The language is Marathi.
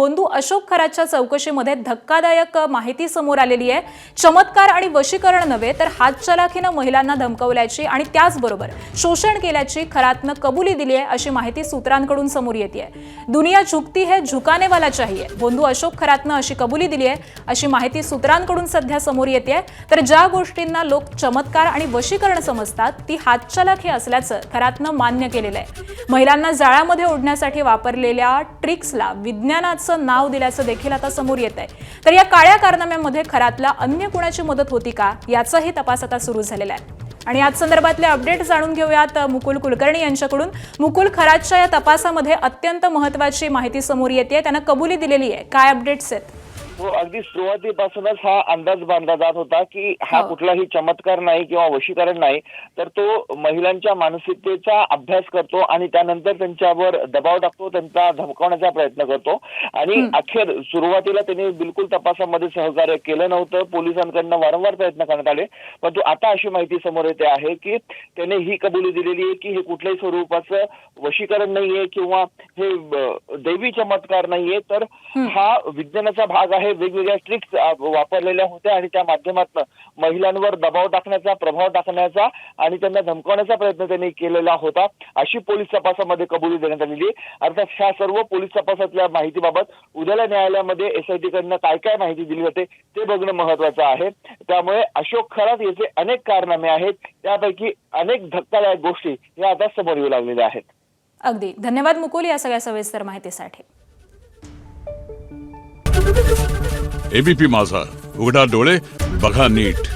भोंदू अशोक खरातच्या चौकशीमध्ये धक्कादायक माहिती समोर आलेली आहे। चमत्कार आणि वशीकरण नव्हे तर हातचलाखीने महिलांना धमकवल्याची आणि त्याचबरोबर शोषण केल्याची खरातनं कबुली दिली आहे अशी माहिती सूत्रांकडून समोर येते। दुनिया झुकती है झुकाने वाला चाहिए, भोंदू अशोक खरातनं अशी कबुली दिली आहे अशी माहिती सूत्रांकडून सध्या समोर येते। तर ज्या गोष्टींना लोक चमत्कार आणि वशीकरण समजतात ती हातचलाखी असल्याचं खरातनं मान्य केलेलं आहे। महिलांना जाळ्यामध्ये ओढण्यासाठी वापरलेल्या ट्रिक्सला विज्ञानाचं नाव दिल्याचं देखील आता समोर येत आहे। तर या काळ्या कारनाम्यामध्ये खरातला अन्य कुणाची मदत होती का याचाही तपास आता सुरू झालेला आहे। आणि याच संदर्भातले अपडेट जाणून घेऊयात मुकुल कुलकर्णी यांच्याकडून। मुकुल, खरातच्या या तपासामध्ये अत्यंत महत्त्वाची माहिती समोर येते, त्यांना कबुली दिलेली आहे, काय अपडेट्स आहेत? हो, अगदी सुरुवातीपासूनच हा अंदाज बांधला जात होता की हा कुठलाही चमत्कार नाही किंवा वशीकरण नाही, तर तो महिलांच्या मानसिकतेचा अभ्यास करतो आणि त्यानंतर त्यांच्यावर दबाव टाकतो, त्यांचा धमकावण्याचा प्रयत्न करतो। आणि अखेर सुरुवातीला त्यांनी बिलकुल तपासामध्ये सहकार्य केलं नव्हतं, पोलिसांकडून वारंवार प्रयत्न करण्यात आले, परंतु आता अशी माहिती समोर येते आहे की त्याने ही कबुली दिलेली आहे की हे कुठल्याही स्वरूपाचं वशीकरण नाहीये किंवा हे दैवी चमत्कार नाहीये, तर हा विज्ञानाचा भाग आहे। वेगवेगळ्या ट्रिक्स वापरलेल्या होत्या आणि त्या माध्यमातून महिलांवर दबाव टाकण्याचा, प्रभाव टाकण्याचा आणि त्यांना धमकावण्याचा प्रयत्न त्यांनी केलेला होता, अशी पोलीस तपासामध्ये कबुली देण्यात आलेली। अर्थात ह्या सर्व पोलीस तपासातल्या माहितीबाबत उद्याला न्यायालयामध्ये SIT कडनं काय काय माहिती दिली होते ते बघणं महत्त्वाचं आहे। त्यामुळे अशोक खरात याचे अनेक कारनामे आहेत, त्यापैकी अनेक धक्कादायक गोष्टी या आता समोर येऊ लागलेल्या आहेत। अगदी धन्यवाद मुकुल या सगळ्या सविस्तर माहितीसाठी। ABP माझा, उघडा डोळे बघा नीट।